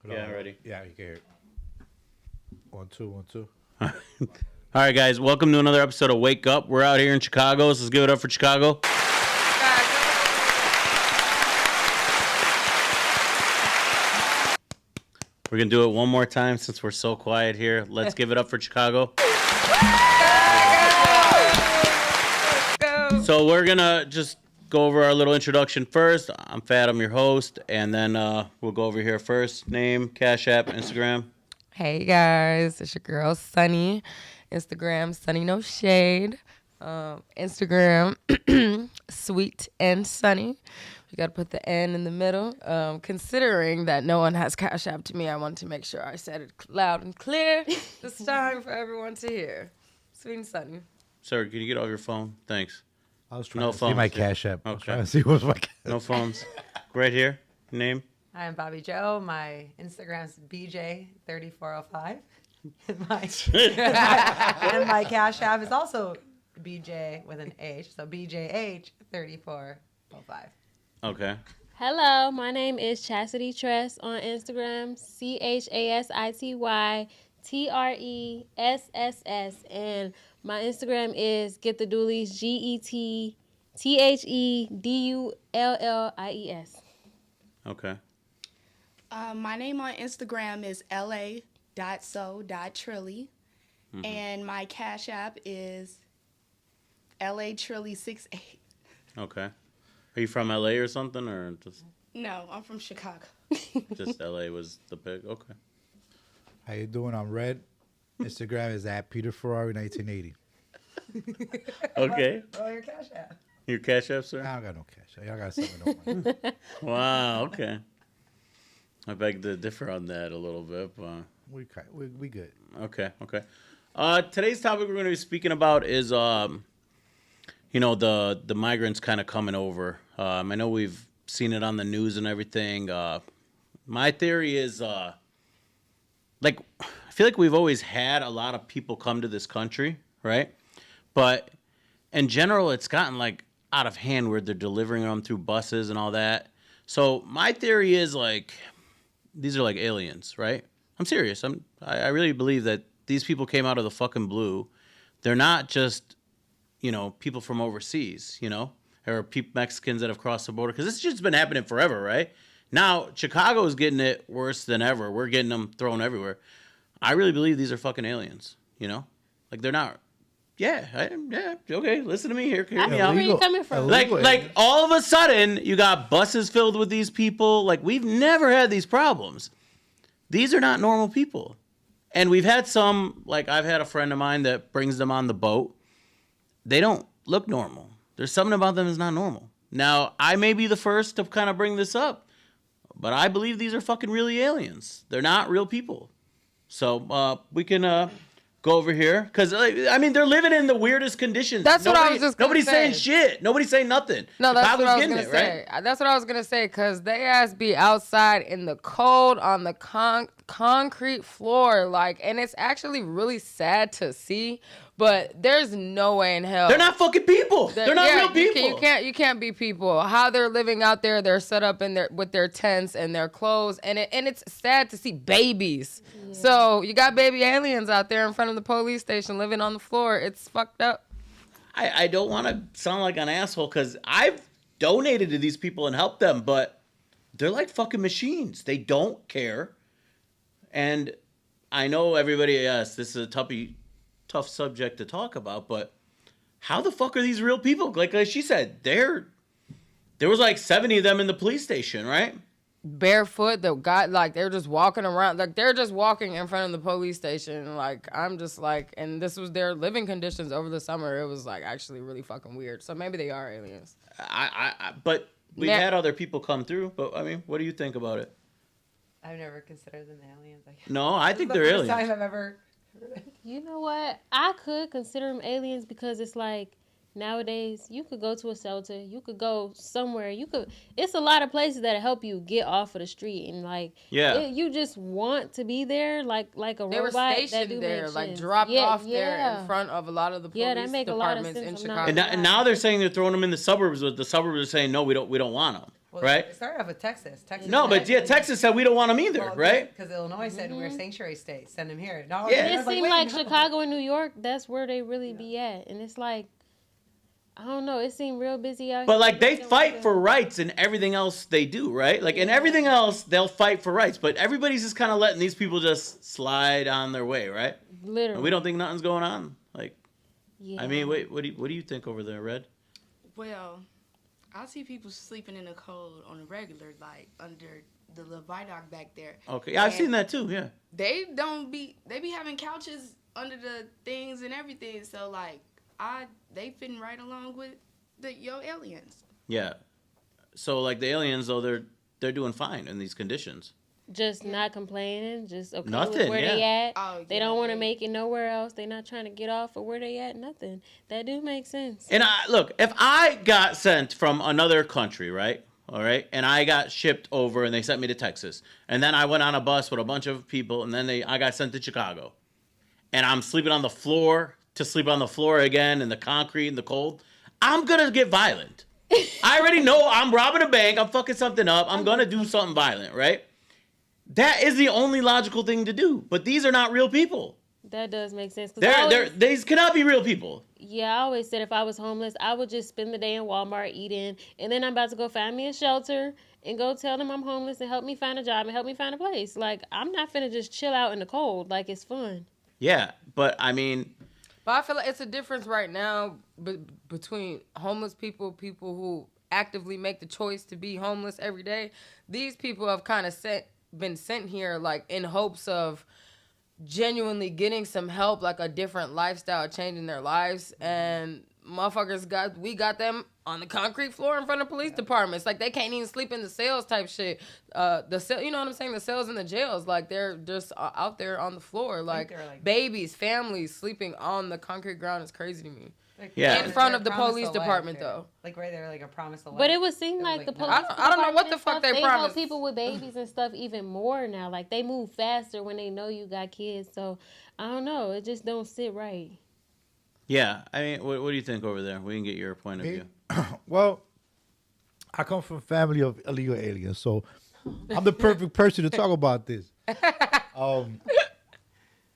Yeah, ready. Yeah, you can hear it. 1, 2, 1, 2. All right, guys. Welcome to another episode of Wake Up. We're out here in Chicago. So let's give it up for Chicago. We're going to do it one more time since we're so quiet here. Let's give it up for Chicago. So we're going to just go over our little introduction first. I'm Fat. I'm your host. And then we'll go over here first. Name, Cash App, Instagram. Hey guys, it's your girl Sunny. Instagram Sunny No Shade. Instagram Sweet and Sunny. You got to put the N in the middle. Considering that no one has Cash App to me, I wanted to make sure I said it loud and clear this time for everyone to hear. Sweet and Sunny. Sir, can you get off your phone? Thanks. I was trying No to see phones, my dude. Cash App. I was Okay. trying to see what's my Cash App. No phones. Right here. Name. Hi, I'm Bobby Joe. My Instagram's BJ3405. And my Cash App is also BJ with an H, so BJH3405. Okay. Hello, my name is Chastity Tress on Instagram, ChasityTress, and my Instagram is Get the Doolies, GETTHEDULLIES. Okay. My name on Instagram is la.so.trilly, and my Cash App is LATrilly68. Okay. Are you from LA or something, or just No, I'm from Chicago. LA was the pick? Okay. How you doing? I'm Red. Instagram is at Peter Ferrari 1980. Okay. Oh, your Cash App. Your Cash App, sir? I don't got no Cash App. Y'all got something on my Wow. Okay. I beg to differ on that a little bit, but we good. okay. Today's topic we're going to be speaking about is the migrants kind of coming over. I know we've seen it on the news and everything. My theory is I feel like we've always had a lot of people come to this country, right? But in general, it's gotten like out of hand where they're delivering them through buses and all that. So my theory is these are like aliens, right? I'm serious. I really believe that these people came out of the fucking blue. They're not just, people from overseas, or Mexicans that have crossed the border. Because this shit's been happening forever, right? Now, Chicago's getting it worse than ever. We're getting them thrown everywhere. I really believe these are fucking aliens, Like, they're not... Yeah, okay, listen to me here. Hear me out. Where you coming from? Like all of a sudden, you got buses filled with these people. Like, we've never had these problems. These are not normal people. And we've had some, like, I've had a friend of mine that brings them on the boat. They don't look normal. There's something about them that's not normal. Now, I may be the first to kind of bring this up, but I believe these are fucking really aliens. They're not real people. So we can... go over here, because they're living in the weirdest conditions. That's what I was just gonna Nobody's say. saying shit. Nobody's saying nothing. No, that's Chicago's what I was getting gonna it, say. right? That's what I was gonna say, cause they ass be outside in the cold on the concrete floor, and it's actually really sad to see. But there's no way in hell They're not fucking people. They're not real people. You can't be people. How they're living out there, they're set up with their tents and their clothes, and it's sad to see babies. Yeah. So you got baby aliens out there in front of the police station living on the floor. It's fucked up. I don't want to sound like an asshole, because I've donated to these people and helped them, but they're like fucking machines. They don't care. And I know everybody, yes, this is a tough subject to talk about, but how the fuck are these real people? Like she said, there was like 70 of them in the police station, right? Barefoot, they're just walking around, they're just walking in front of the police station. I'm just and this was their living conditions over the summer. It was actually really fucking weird. So maybe they are aliens. But we've had other people come through. But what do you think about it? I've never considered them aliens. No, I think they're aliens. This is the first time I've ever... You know what? I could consider them aliens because it's nowadays you could go to a shelter, you could go somewhere, it's a lot of places that help you get off of the street, and you just want to be there, like a they robot. They were stationed there, dropped off there in front of a lot of the police departments in Chicago. And now they're saying they're throwing them in the suburbs, but the suburbs are saying no, we don't want them. Well, right? It started off with Texas. No, but yeah, Texas said we don't want them either, right? Because Illinois said we're a sanctuary state. Send them here. No, Yeah. It was seems wait, like no. Chicago and New York, that's where they really be at. And it's like, I don't know, it seemed real busy out here. But like they fight for rights in everything else they do, right? Like in everything else, they'll fight for rights. But everybody's just kind of letting these people just slide on their way, right? Literally. And we don't think nothing's going on. Like, Yeah. I mean, wait, what do you think over there, Red? Well, I see people sleeping in the cold on a regular, like under the little viaduct back there. Okay, yeah, I've And seen that too. Yeah. They be having couches under the things and everything. So like, they fitting right along with your aliens. Yeah. So like the aliens though, they're doing fine in these conditions. Just not complaining, just okay Nothing, with where they yeah. at. Oh, They don't want to make it nowhere else. They not trying to get off of where they at. Nothing. That do make sense. And look, if I got sent from another country, right? All right, and I got shipped over, and they sent me to Texas, and then I went on a bus with a bunch of people, and then I got sent to Chicago, and I'm sleeping on the floor to sleep on the floor again in the concrete and the cold. I'm gonna get violent. I already know I'm robbing a bank. I'm fucking something up. I'm gonna do something violent, right? That is the only logical thing to do. But these are not real people. That does make sense. 'Cause These cannot be real people. Yeah, I always said if I was homeless, I would just spend the day in Walmart eating, and then I'm about to go find me a shelter and go tell them I'm homeless and help me find a job and help me find a place. Like, I'm not finna just chill out in the cold. Like, it's fun. Yeah, but I mean, But I feel like it's a difference right now between homeless people who actively make the choice to be homeless every day. These people have kind of been sent here like in hopes of genuinely getting some help, like a different lifestyle, changing their lives, and motherfuckers got them on the concrete floor in front of police departments. Like they can't even sleep in the cells type shit. The cell, you know what I'm saying? The cells in the jails, like they're just out there on the floor, like babies, families sleeping on the concrete ground is crazy to me. Like, Yeah. In front of the police department, there. though. Like right there, like a promise of life. But it would seem like like, the no. police. I don't know what the department fuck and they stuff, help promised. people with babies and stuff even more now. Like they move faster when they know you got kids. So I don't know. It just don't sit right. yeah. I mean, what do you think over there? We can get your point of view. Well, I come from a family of illegal aliens, so I'm the perfect person to talk about this.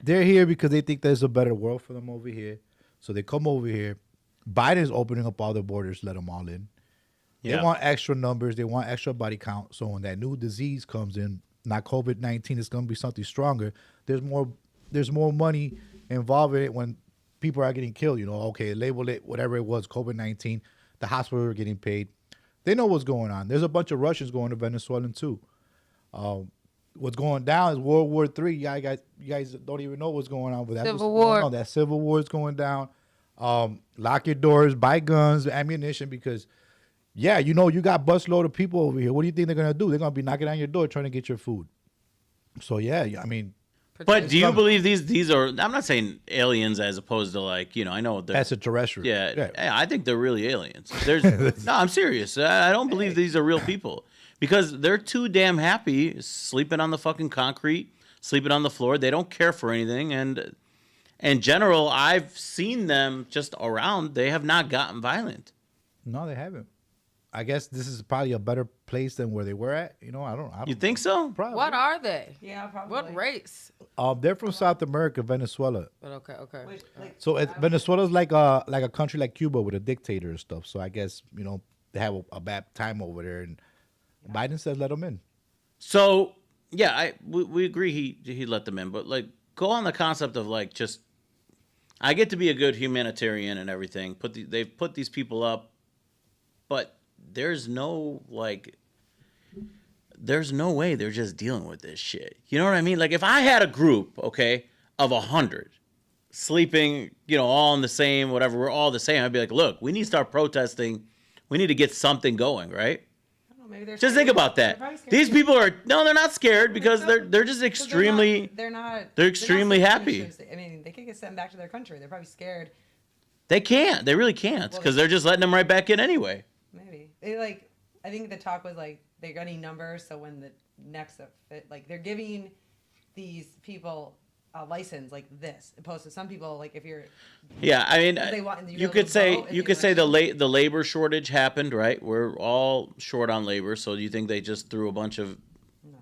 They're here because they think there's a better world for them over here. So they come over here. Biden's opening up all the borders, let them all in. Yeah. They want extra numbers. They want extra body count. So when that new disease comes in, not COVID-19, it's going to be something stronger. There's more money involved in it when people are getting killed. You know, okay, label it whatever it was, COVID-19. The hospitals are getting paid. They know what's going on. There's a bunch of Russians going to Venezuela too. What's going down is World War III. You guys don't even know what's going on. But that's Civil what's War. going on. That civil war is going down. Lock your doors, buy guns, ammunition, because, yeah, you know, you got busload of people over here. What do you think they're going to do? They're going to be knocking on your door trying to get your food. So, yeah, I mean. But do you believe these are? I'm not saying aliens as opposed to like, you know, I know they're Extraterrestrial. Yeah, I think they're really aliens. There's no, I'm serious. I don't believe these are real people because they're too damn happy sleeping on the fucking concrete, sleeping on the floor. They don't care for anything, and in general, I've seen them just around. They have not gotten violent. No, they haven't. I guess this is probably a better place than where they were at. You know, I don't You think so? Probably. What are they? Yeah, probably. What race? They're from South America, Venezuela. But okay. Wait, like, So Venezuela's like a country like Cuba with a dictator and stuff. So I guess, you know, they have a bad time over there, and Biden says let them in. So yeah, we agree he let them in, but like go on the concept of like just I get to be a good humanitarian and everything. They've put these people up, but there's no way they're just dealing with this shit. You know what I mean? Like if I had a group, okay, of 100 sleeping, you know, all in the same, whatever, we're all the same. I'd be like, look, we need to start protesting. We need to get something going, right? I don't know, maybe they're Just scared. think about They're that. probably scared. These people are they're not scared because they're just extremely They're not. they're extremely not happy. I mean, they could get sent back to their country. They're probably scared. They can't. They really can't because they're just letting them right back in anyway. Maybe they like. I think the talk was like they're getting numbers, so when the next fit, like they're giving these people a license like this, opposed to some people like if you're Yeah, I mean, They want- you you go could to say vote in you the could say the election. the labor shortage happened, right? We're all short on labor, so do you think they just threw a bunch of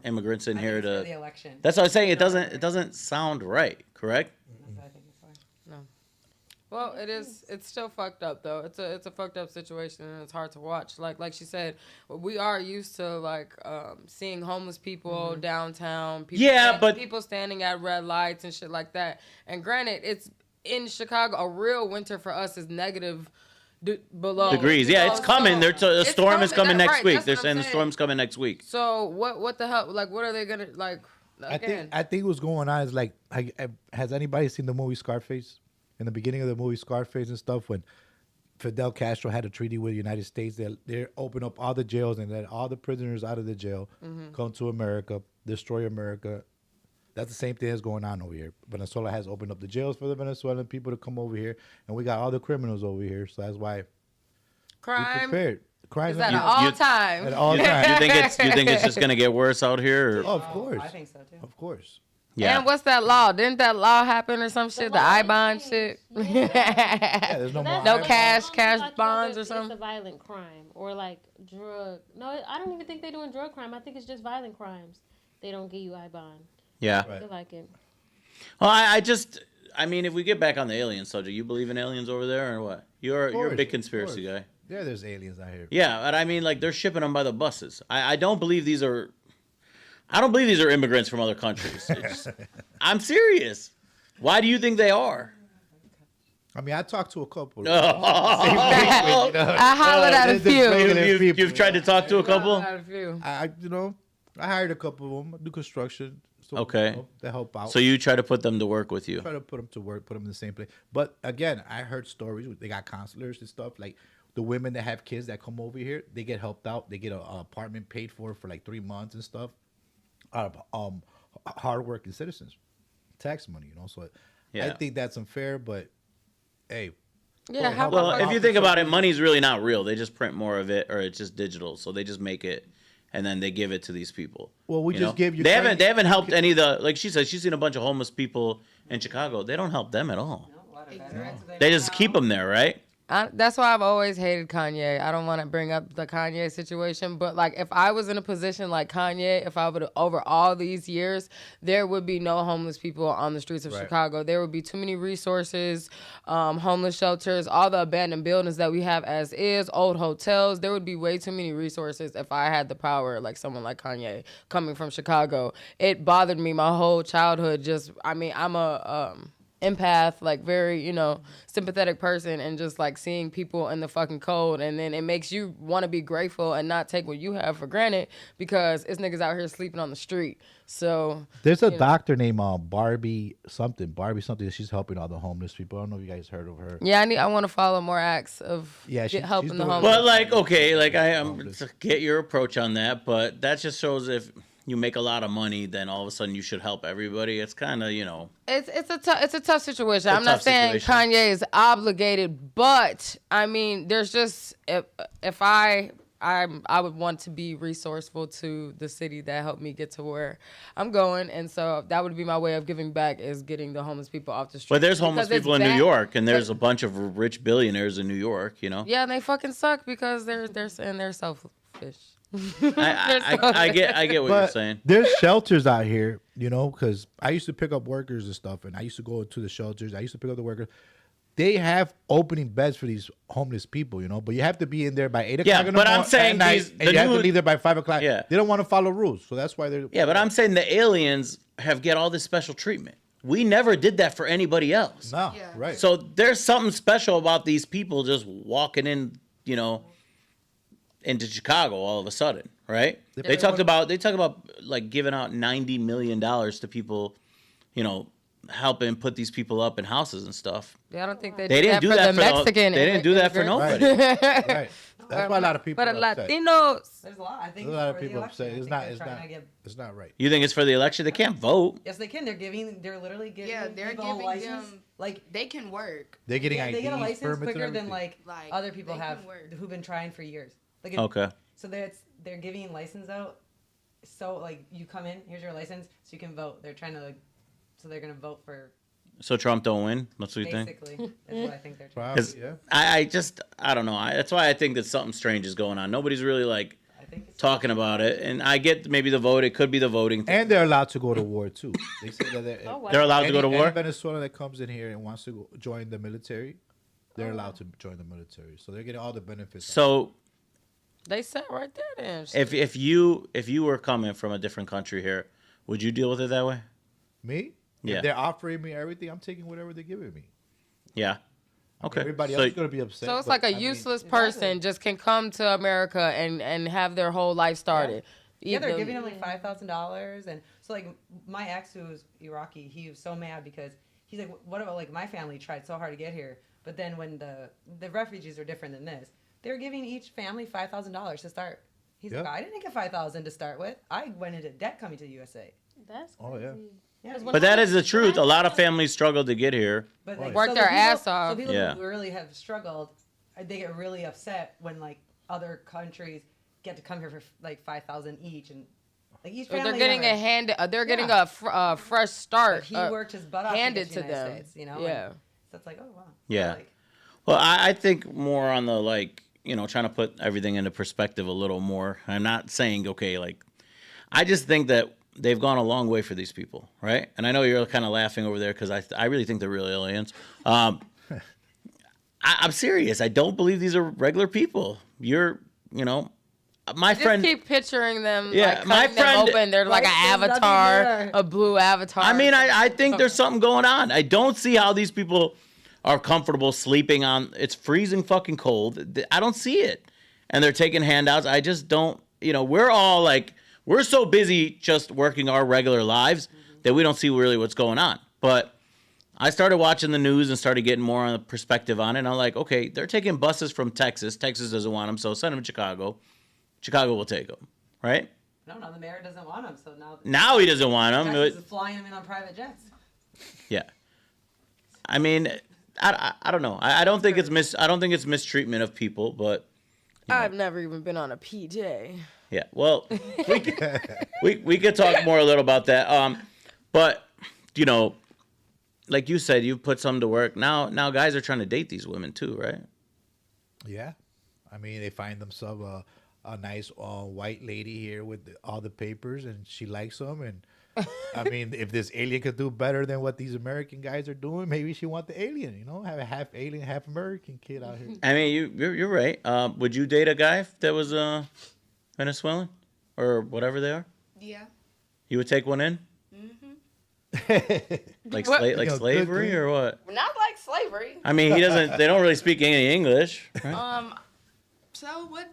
immigrants in I here think it's for to? the election. That's what I'm saying. It doesn't sound right, correct? That's what I think it's for. Well, it is. It's still fucked up though. It's a fucked up situation, and it's hard to watch. Like she said, we are used to like seeing homeless people downtown. People Yeah, but- people standing at red lights and shit like that. And granted, it's in Chicago. A real winter for us is negative below Degrees. Yeah, it's coming. So, A it's storm is coming next right, week. that's They're what I'm saying the storm's coming next week. So what the hell? Like, what are they gonna like? Again, I think what's going on is like, has anybody seen the movie Scarface? In the beginning of the movie Scarface and stuff, when Fidel Castro had a treaty with the United States, they open up all the jails and let all the prisoners out of the jail come to America, destroy America. That's the same thing that's going on over here. Venezuela has opened up the jails for the Venezuelan people to come over here, and we got all the criminals over here. So that's why we crime prepared. Crime is at an all time. at all times. You think it's just gonna get worse out here? Or? Oh, of course, I think so too. of course. Yeah. And what's that law? Didn't that law happen or some shit? The law I-bond changed. shit. Yeah, there's no more. No I- cash Like, bonds or it's something? a violent crime or like drug. No, I don't even think they're doing drug crime. I think it's just violent crimes. They don't give you I-bond. Yeah. I feel like it. Well, I mean, if we get back on the alien subject, you believe in aliens over there or what? You're a course, big of conspiracy course. guy. Yeah, there's aliens out here. Yeah, but I mean, like they're shipping them by the buses. I don't believe these are. I don't believe these are immigrants from other countries. I'm serious. Why do you think they are? I mean, I talked to a couple. I hollered at a There's regular few. people. You've tried to talk to a couple. Hollered at a few. I hired a couple of them. I do construction. So, Okay. To help out. So you try to put them to work with you. Try to put them to work, put them in the same place. But again, I heard stories. They got counselors and stuff. Like the women that have kids that come over here, they get helped out. They get an apartment paid for like 3 months and stuff. Out of hardworking citizens, tax money. So I Yeah. think that's unfair. But hey, Yeah, how Well, about if you think about it, money's really not real. They just print more of it, or it's just digital. So they just make it, and then they give it to these people. Well, we you just know? gave you. They haven't helped any of the, like she said, she's seen a bunch of homeless people in Chicago. They don't help them at all. A lot of veterans, They just keep them there, right? that's why I've always hated Kanye. I don't want to bring up the Kanye situation, but like if I was in a position like Kanye, if I would over all these years, there would be no homeless people on the streets of Right. Chicago. There would be too many resources, homeless shelters, all the abandoned buildings that we have as is, old hotels. There would be way too many resources if I had the power, like someone like Kanye coming from Chicago. It bothered me my whole childhood. I'm a empath, like very, sympathetic person, and just like seeing people in the fucking cold, and then it makes you want to be grateful and not take what you have for granted because it's niggas out here sleeping on the street. So There's a doctor named Barbie something. She's helping all the homeless people. I don't know if you guys heard of her. yeah, I want to follow more acts of Yeah, helping she's the doing- homeless. But like, okay, like I get your approach on that, but that just shows if you make a lot of money, then all of a sudden you should help everybody. It's kind of, It's a tough situation. I'm not tough saying situation. Kanye is obligated, but I mean, there's just if I would want to be resourceful to the city that helped me get to where I'm going, and so that would be my way of giving back is getting the homeless people off the street. But there's homeless Because it's people in New bad. York, and there's a bunch of rich billionaires in New York. Yeah, and they fucking suck because they're selfish. I get what you're But saying. there's shelters out here, because I used to pick up workers and stuff, and I used to go to the shelters. I used to pick up the workers. They have opening beds for these homeless people, but you have to be in there by 8 o'clock. Yeah, in the but I'm morning, saying at night, these- and the you have to new- leave there by 5 o'clock. Yeah. They don't want to follow rules, so that's why they're. Yeah, but I'm saying the aliens get all this special treatment. We never did that for anybody else. No, Yeah. right. So there's something special about these people just walking in, into Chicago all of a sudden, right? They talk about like giving out $90 million to people, helping put these people up in houses and stuff. Yeah, I don't think they They didn't do for that the for Mexican. They didn't do that for immigrants. nobody. right. That's why a lot of people But are upset. Latinos. There's a lot. I think There's a lot of for the people election, upset. I It's think not. they're It's trying not. to give- It's not right. You think it's for the election? They can't vote. Yes, they can. They're literally giving. Yeah, they're people giving a license. them- Like They can work. They're getting they get a IDs, license permits, and quicker than everything. Like, other people they can have work. who've been trying for years. Okay. So they're giving license out. So like you come in, here's your license, so you can vote. They're trying to so they're gonna vote for So Trump don't win. That's what you think. basically. Is what I think they're trying. Probably, Because yeah. I don't know. That's why I think that something strange is going on. Nobody's really like I think it's talking about it, and I get maybe the vote. It could be the voting thing. And they're allowed to go to war too. They say that Oh, wow. They're allowed to go to any war. Venezuelan that comes in here and wants to join the military, they're allowed to join the military. So they're getting all the benefits. So They sat right there then. if you were coming from a different country here, would you deal with it that way? Me? Yeah. If they're offering me everything, I'm taking whatever they're giving me. Yeah. Okay. Everybody So- else is gonna be upset. So it's but, like a I mean, useless person just can come to America and have their whole life started. Yeah, they're Either- giving him like $5,000, and so like my ex who's Iraqi, he was so mad because he's like, what about like my family tried so hard to get here, but then when the refugees are different than this, they're giving each family $5,000 to start. He's like, Yeah. I didn't get $5,000 to start with. I went into debt coming to the USA. That's crazy. Oh, yeah. Yeah, But that is the truth. A lot of families struggle to get here. but Work so the their people- ass off. So people Yeah. who really have struggled, they get really upset when like other countries get to come here for like $5,000 each, and like each Or family. they're getting member- a hand. They're getting Yeah. a fresh start. But he worked his butt off handed to, get to the United them. States, you know. Yeah. And so it's like, oh wow. Yeah. So, like, Well, I think more on the like, trying to put everything into perspective a little more. I'm not saying, okay, like, I just think that they've gone a long way for these people, right? And I know you're kind of laughing over there because I really think they're real aliens. I'm serious. I don't believe these are regular people. My Just friend. keep picturing them. Yeah, like, my cutting them friend- open. They're like Right, an there's nothing avatar, there. a blue avatar. I mean, I think there's something going on. I don't see how these people are comfortable sleeping on. It's freezing fucking cold. I don't see it. And they're taking handouts. I just don't. We're all like, we're so busy just working our regular lives that we don't see really what's going on. But I started watching the news and started getting more on the perspective on it. And I'm like, okay, they're taking buses from Texas. Texas doesn't want them, so send them to Chicago. Chicago will take them, right? no, the mayor doesn't want him, so now Now he doesn't want them. Texas is flying him in on private jets. Yeah. I mean, I don't know. I don't think it's I don't think it's mistreatment of people, but I've never even been on a PJ. yeah. Well, we could talk more a little about that. But like you said, you put some to work. Now guys are trying to date these women too, right? Yeah. I mean, they find themselves a nice white lady here with all the papers, and she likes them. And I mean, if this alien could do better than what these American guys are doing, maybe she want the alien. Have a half alien, half American kid out here. I mean, you're right. Would you date a guy that was Venezuelan or whatever they are? Yeah. You would take one in, like What? like You know, slavery good or what? Not like slavery. I mean, he doesn't. They don't really speak any English. Right? So what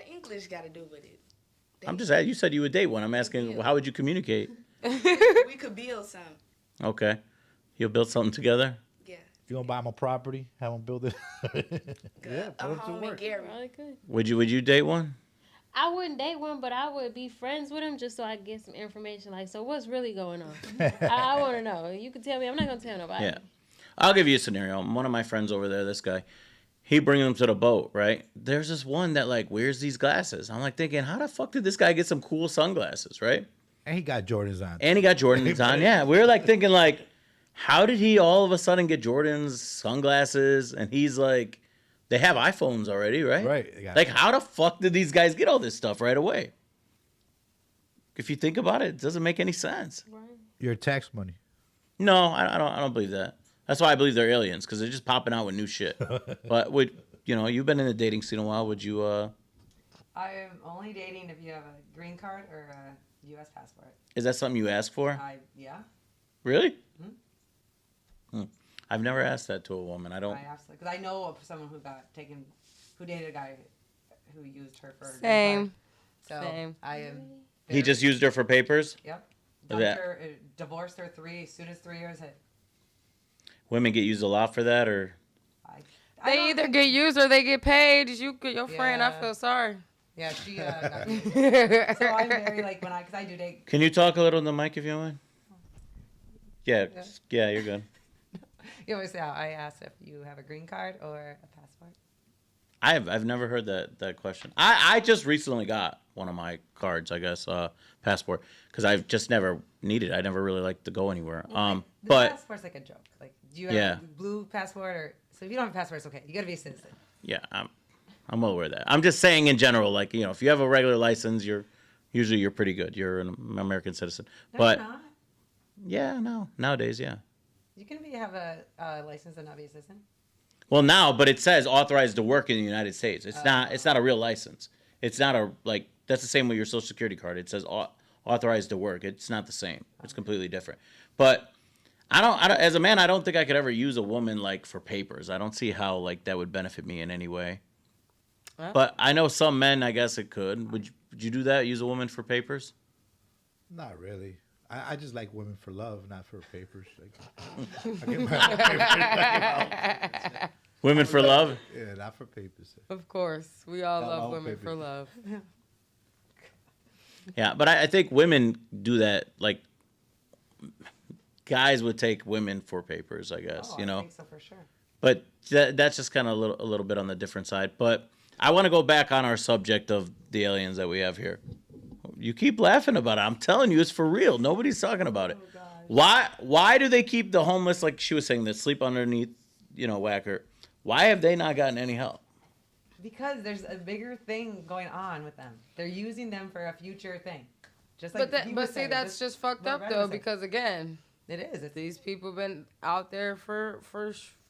English got to do with it? I'm just asking. You said you would date one. I'm asking, how would you communicate? We could build some. Okay, you'll build something together. Yeah. You gonna buy them a property, have them build it. Yeah, A put 'em to home in work. Gary. Probably could. Would you date one? I wouldn't date one, but I would be friends with him just so I could get some information. Like, so what's really going on? I want to know. You can tell me. I'm not gonna tell nobody. Yeah. I'll give you a scenario. One of my friends over there, this guy, he brings them to the boat, right? There's this one that like wears these glasses. I'm like thinking, how the fuck did this guy get some cool sunglasses, right? And he got Jordans on. And he got Jordans on. Yeah, we were like thinking like, how did he all of a sudden get Jordans sunglasses? And he's like, they have iPhones already, right? Right. they got- Like, how the fuck did these guys get all this stuff right away? If you think about it, it doesn't make any sense. Right. your tax money. No, I don't believe that. That's why I believe they're aliens, because they're just popping out with new shit. But you've been in the dating scene a while. Would you? I'm only dating if you have a green card or a U.S. passport. Is that something you ask for? Yeah. Really? I've never asked that to a woman. I don't. I absolutely, because I know of someone who dated a guy who used her for a green Same. card. So Same. I am. He just used her for papers. Yep. Yeah. Dumped her, divorced her as soon as 3 years hit. Women get used a lot for that, or I They don't either think- get used or they get paid. You get your friend. I Yeah. feel sorry. Yeah, she got used. So I'm very like because I do date. can you talk a little in the mic if you want? Yeah, yeah, you're good. You always say I asked if you have a green card or a passport. I've never heard that question. I just recently got one of my cards, I guess, passport, because I've just never needed. I never really liked to go anywhere. The But passport's like a joke. Like, do you have Yeah. a blue passport or? So if you don't have a passport, it's okay. You gotta be a citizen. yeah, I'm well aware of that. I'm just saying in general, like, if you have a regular license, you're pretty good. You're an American citizen. No, But you're not. yeah, no, nowadays, yeah. You can have a license and not be a citizen. Well, now, but it says authorized to work in the United States. It's not. It's not a real license. It's not a like. That's the same with your Social Security card. It says authorized to work. It's not the same. It's completely different. But I don't. As a man, I don't think I could ever use a woman like for papers. I don't see how like that would benefit me in any way. Well. But I know some men. I guess it could. Would you do that? Use a woman for papers? Not really. I just like women for love, not for papers. Like, I get my papers. Women for love? Yeah, not for papers. Of course, we all Got my love own women papers. for love. Yeah, but I think women do that. Like, guys would take women for papers, I guess, I think so for sure. But that's just kind of a little bit on the different side. But I want to go back on our subject of the aliens that we have here. You keep laughing about it. I'm telling you, it's for real. Nobody's talking about it. Why do they keep the homeless, like she was saying, that sleep underneath, Wacker? Why have they not gotten any help? Because there's a bigger thing going on with them. They're using them for a future thing. Just like But he was see, saying, that's just fucked what up Red though, was saying. because again, It is. It's these people been out there for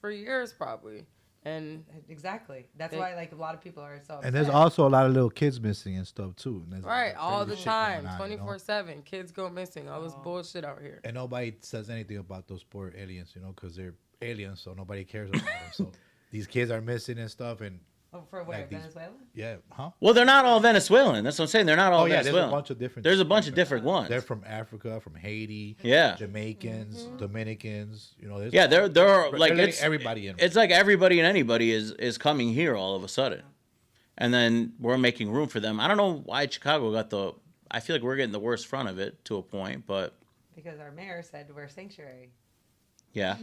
years probably, and exactly. That's They- why like a lot of people are so. And there's upset. also a lot of little kids missing and stuff too. And there's right all crazy the shit time, going on, 24/7, kids go missing, all this bullshit out here. And nobody says anything about those poor aliens, because they're aliens, so nobody cares about them. So these kids are missing and stuff, and Oh, for where? like these- Venezuela? yeah, huh? Well, they're not all Venezuelan. That's what I'm saying. They're not all Oh yeah, there's Venezuelan. a bunch of different. There's a bunch of different ones. They're from Africa, from Haiti, Yeah. Jamaicans, Dominicans. There's Yeah, they're like letting it's everybody in. It's like everybody and anybody is coming here all of a sudden, and then we're making room for them. I don't know why Chicago got the. I feel like we're getting the worst front of it to a point, but Because our mayor said we're sanctuary. yeah,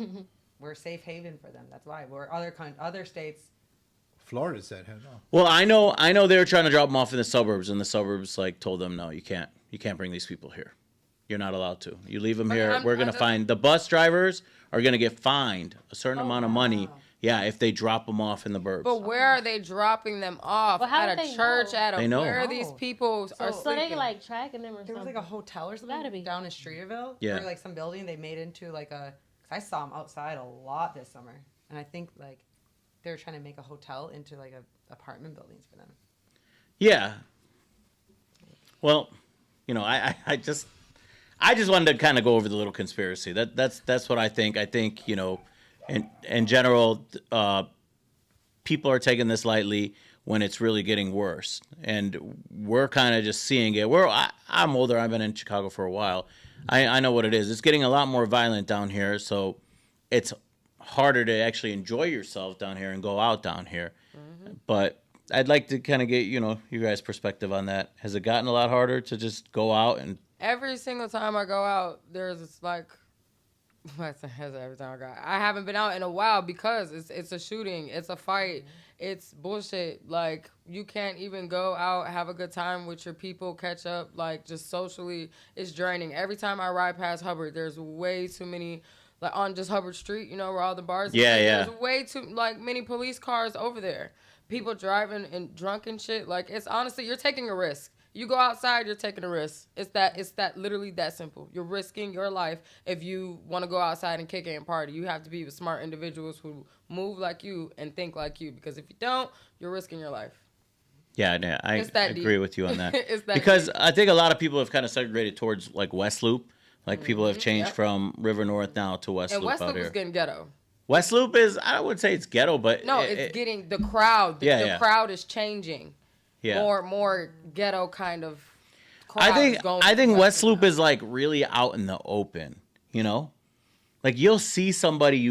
We're a safe haven for them. That's why. We're other states. Florida said, "Hell no." Well, I know they were trying to drop them off in the suburbs, and the suburbs like told them, no, you can't bring these people here. You're not allowed to. You leave them But here. We're gonna find the bus drivers are gonna get fined a certain amount of money. wow. Yeah, if they drop them off in the burbs. But where are they dropping them off? Well, how at would a they church? know? At a They know. where these Oh. people are So sleeping? they like tracking them or There was something. like a hotel or something Gotta be. down in Streeterville. Yeah. Or like some building they made into like a. Cause I saw them outside a lot this summer, and I think like they were trying to make a hotel into like a apartment buildings for them. Yeah. Well, I just wanted to kind of go over the little conspiracy. That's what I think. I think in general, people are taking this lightly when it's really getting worse, and we're kind of just seeing it. I'm older. I've been in Chicago for a while. I know what it is. It's getting a lot more violent down here, so it's harder to actually enjoy yourself down here and go out down here. But I'd like to kind of get you guys' perspective on that. Has it gotten a lot harder to just go out and? Every single time I go out, there's like, every time I go out. I haven't been out in a while because it's a shooting, it's a fight, it's bullshit. Like, you can't even go out, have a good time with your people, catch up, like, just socially. It's draining. Every time I ride past Hubbard, there's way too many, like, on just Hubbard Street, where all the bars Yeah, are. yeah. There's way too, like, many police cars over there. People driving and drunk and shit. Like, it's honestly, you're taking a risk. You go outside, you're taking a risk. It's that literally that simple. You're risking your life if you want to go outside and kick it and party. You have to be with smart individuals who move like you and think like you. Because if you don't, you're risking your life. Yeah, I It's that agree deep. with you on that. It's that because deep. I think a lot of people have kind of segregated towards like West Loop. Like people have changed Yep. from River North now to West And Loop West out Loop here. is getting ghetto. West Loop is, I would say it's ghetto, but No, it's getting the crowd. The crowd is changing. yeah. More ghetto kind of crowd. I think West Loop is like really out in the open, Like you'll see somebody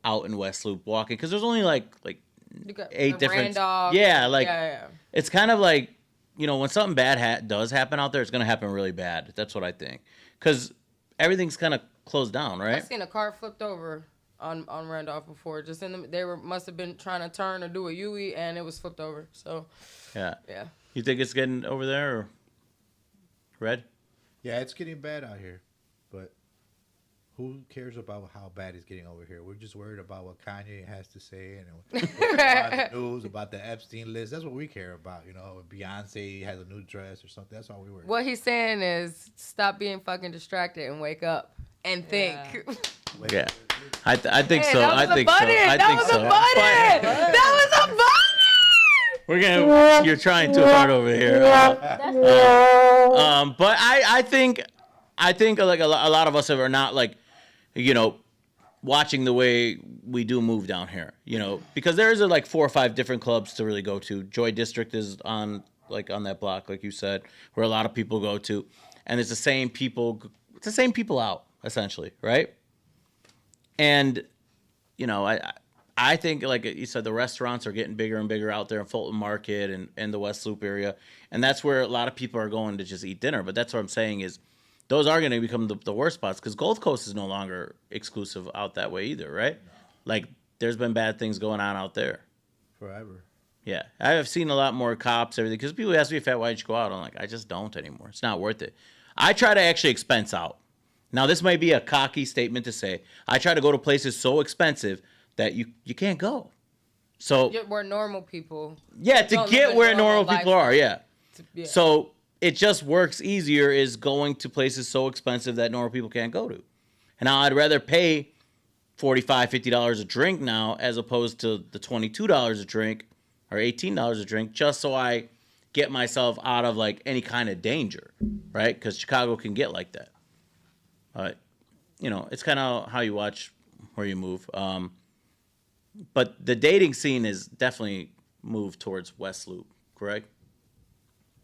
out in West Loop walking because there's only like You got 8 the different. Randolph. Yeah, like yeah. it's kind of like when something bad does happen out there, it's gonna happen really bad. That's what I think because everything's kind of closed down, I right? seen a car flipped over on Randolph before. Just they must have been trying to turn or do a U-E, and it was flipped over. So Yeah. yeah. You think it's getting over there, or Red? Yeah, it's getting bad out here, but who cares about how bad it's getting over here? We're just worried about what Kanye has to say and the news about the Epstein list. That's what we care about, you know. If Beyonce has a new dress or something, that's all we worry. What he's saying is stop being fucking distracted and wake up and think. Yeah. I think Hey, so. that was I a think so. button. I That think was so. a button. That was a button. You're trying too hard over here. But I think like a lot of us are not like, you know, watching the way we do move down here, you know, because there's like 4 or 5 different clubs to really go to. Joy District is on that block, like you said, where a lot of people go to, and it's the same people out essentially, right? And you know, I think, like you said, the restaurants are getting bigger and bigger out there in Fulton Market and the West Loop area. And that's where a lot of people are going to just eat dinner. But that's what I'm saying is those are going to become the worst spots, because Gold Coast is no longer exclusive out that way either, right? Like, there's been bad things going on out there. Forever. Yeah. I've seen a lot more cops, everything. Because people ask me, Fat, why'd you go out? I'm like, I just don't anymore. It's not worth it. I try to actually expense out. Now, this might be a cocky statement to say. I try to go to places so expensive that you can't go. So Where normal people. yeah, to don't get live a where normal normal people are, yeah. Yeah. So it just works easier is going to places so expensive that normal people can't go to. And now I'd rather pay $45, $50 a drink now as opposed to the $22 a drink or $18 a drink, just so I get myself out of like any kind of danger, right? Because Chicago can get like that. But you know, it's kind of how you watch where you move. But the dating scene is definitely moved towards West Loop, correct?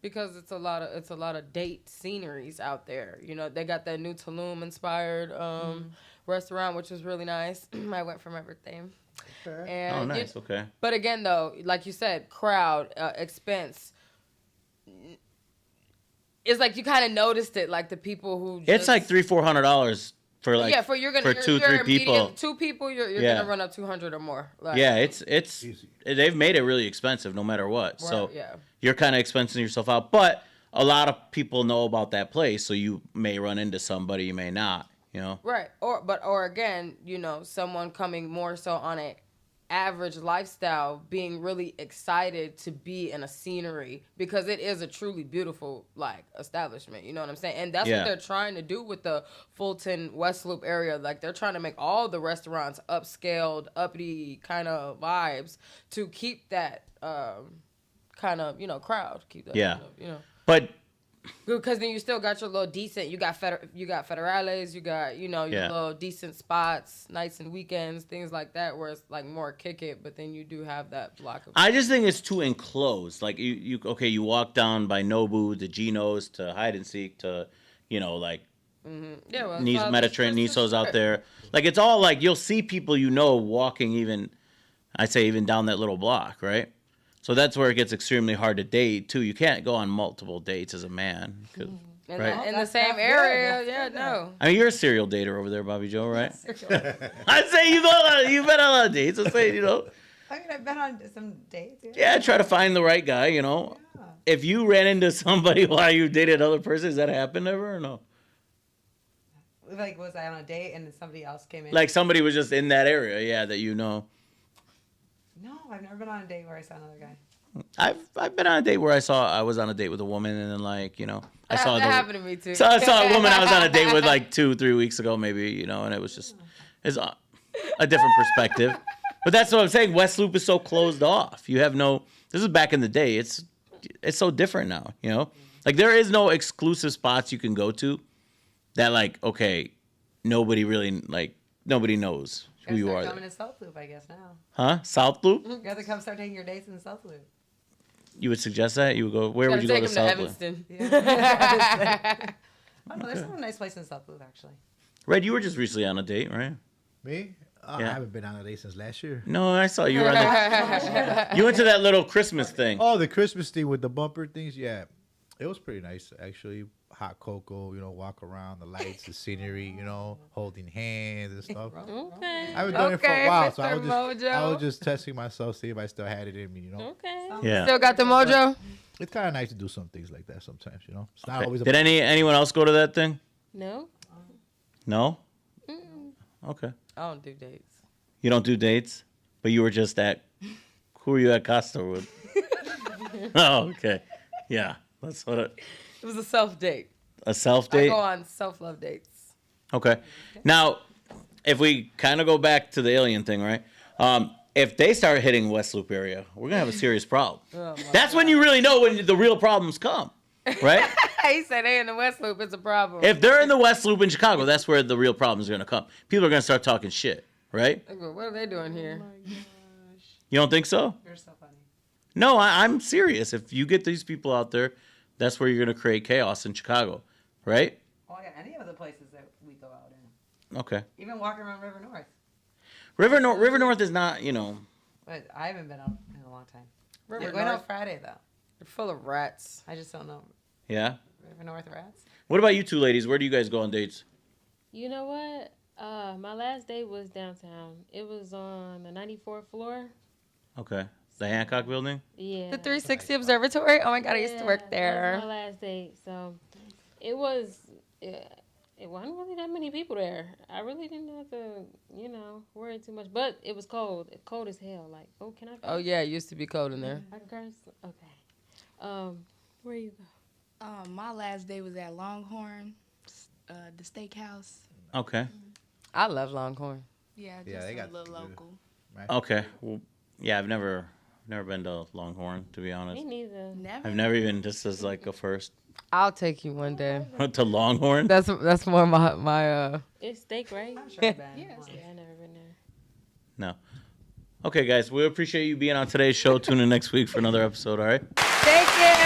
Because it's a lot of date sceneries out there. You know, they got that new Tulum inspired restaurant, which was really nice. I went for my birthday. Okay. And Oh, nice. Okay. But again, though, like you said, crowd, expense. It's like you kind of noticed it, like the people who. It's like $300-$400 for like for you're gonna for you're, 2-3 you're people. 2 people, you're Yeah. gonna run up 200 or more. Like, Yeah, it's Easy. they've made it really expensive no matter what. So yeah. you're kind of expensing yourself out, but a lot of people know about that place, so you may run into somebody, you may not. You know. Right. Or again, you know, someone coming more so on a average lifestyle, being really excited to be in a scenery because it is a truly beautiful like establishment. You know what I'm saying? And that's Yeah. what they're trying to do with the Fulton West Loop area. Like they're trying to make all the restaurants upscaled, uppity kind of vibes to keep that kind of, you know, crowd. Keep that. Yeah. You know. But Because then you still got your little decent. You got federales. You got, you know, your Yeah. little decent spots, nights and weekends, things like that, where it's like more kick it. But then you do have that block of. I just think it's too enclosed. Like you walk down by Nobu to Geno's to Hide and Seek to, you know, like Yeah, well, Nice so Mediterranean it's just- Niso's out there. Like it's all like you'll see people you know walking even down that little block, right? So that's where it gets extremely hard to date too. You can't go on multiple dates as a man. 'Cause- In, right. the, in the That's same good. area, That's yeah, good. no. I mean, you're a serial dater over there, Bobby Joe, right? I'd say you've been on a lot of dates. I'd say, you know, I mean, I've been on some dates. yeah, try to find the right guy, you know. Yeah. If you ran into somebody while you dated another person, has that happened ever or no? Like, was I on a date and then somebody else came in? Like somebody was just in that area, yeah, that you know. No, I've never been on a date where I saw another guy. I've been on a date where I was on a date with a woman and then like, you know, I That saw happened to me too. So I saw a woman I was on a date with like 2-3 weeks ago, maybe, you know, and it was just it's a different perspective. But that's what I'm saying. West Loop is so closed off. You have no. This is back in the day. It's so different now. You know, like there is no exclusive spots you can go to that like okay, nobody knows who you are. Coming to South Loop, I guess now. Huh? South Loop? You got to come start taking your dates in South Loop. You would suggest that? You would go. Where would Gotta you go take to him to South Loop? Evanston. Yeah. I don't know. There's some nice place in South Loop actually. Red, you were just recently on a date, right? Me? I Yeah. haven't been on a date since last year. No, I saw you were on the, you went to that little Christmas thing. Oh, the Christmas thing with the bumper things? Yeah. It was pretty nice, actually. Hot cocoa, walk around, the lights, the scenery, holding hands and stuff. Okay. I've been doing it for a while, so Mr. I was Mojo. just testing myself, see if I still had it in me, Okay. Yeah. Still got the mojo? It's kind of nice to do some things like that sometimes, It's not Okay. always Did anyone else go to that thing? No. No. Okay. I don't do dates. You don't do dates, but you were just at. Who were you at Costa with? Oh, okay. Yeah, that's what It was a self date. a self I date. go on self love dates. Okay. Now, if we kind of go back to the alien thing, right? If they start hitting West Loop area, we're gonna have a serious problem. That's when you really know when the real problems come, right? He said, "Hey, in the West Loop, it's a problem." If they're in the West Loop in Chicago, that's where the real problems are gonna come. People are gonna start talking shit, right? I go, what are they doing here? You don't think so? You're so funny. No, I'm serious. If you get these people out there, that's where you're gonna create chaos in Chicago, right? Well, yeah, any of the places that we go out in. Okay. Even walking around River North. River North is not, But I haven't been out in a long time. River Went North, out Friday, though. they're full of rats. I just don't know. Yeah. River North rats? What about you two ladies? Where do you guys go on dates? You know what? My last date was downtown. It was on the 94th floor. Okay. The Hancock Building? Yeah. The 360 Observatory. Oh my God, I used to work That there. was my last date. So it was. It wasn't really that many people there. I really didn't have to, worry too much. But it was cold. Cold as hell. Like, oh, can I? Curse? Oh yeah, it used to be cold in there. I can curse. Okay. Where you go? My last day was at Longhorn, the steakhouse. Okay. I love Longhorn. Yeah, Yeah, just they a got little good. local. Okay. Well, yeah, I've never been to Longhorn, to be honest. Me neither. Never. I've never even, just as like a first, I'll take you one day. to Longhorn. That's more my It's steak, right? I'm sure I've been. Yes. once. Yeah, I never been there. No. Okay, guys, we appreciate you being on today's show. Tune in next week for another episode, all right? Take it.